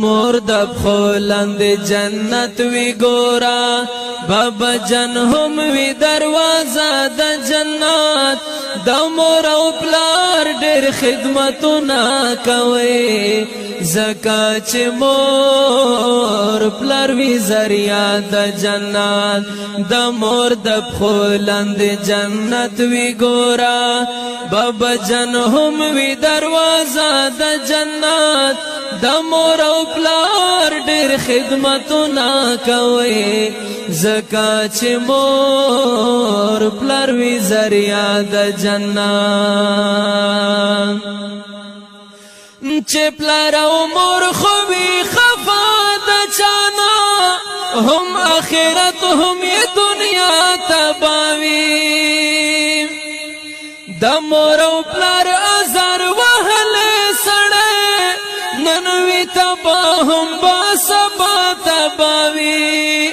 مور د پخولند جنت وی ګورا بابا جن هم وی دروازه د جنت د مور او پلار ډېر خدمتونه کوي زکا چې مور پلار وی ذریعہ د جنت د مور د پخولند جنت وی ګورا بابا جن هم وی دروازه د جنت د مور او پلار ډېر خدمتونه کوي زکا چې مور پلار وی ذریعہ د جنت چې پلار او مور خو وی خفا د چانا هم آخرت هم یې دنیا تباوی د مور او پلار ازار وهل سړی ننوی تبا هم با سبا تباوی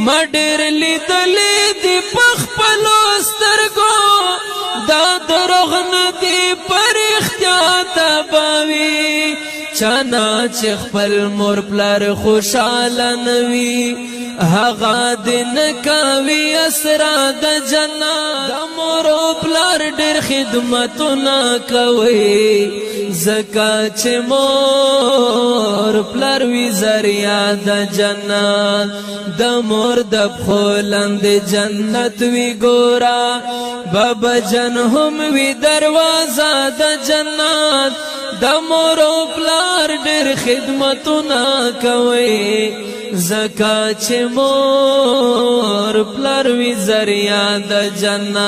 مډر لیدلی دی پخ پلو سترګو دا دروغ ندی پر اختیار تباوی چانا چې خپل مور پلار خوشاله نوي هغه دین کوي اسرا د جنت د مور پلار ډېر خدمتونه کوي زکا چې مور پلار وی ذریعہ د جنت د مور د پخولند جنت وی ګورا بابا جن هم وی دروازه د جنت د مور پلار ډېر خدمتونه کوي زکا چې مور پلار وی ذریعہ د جنت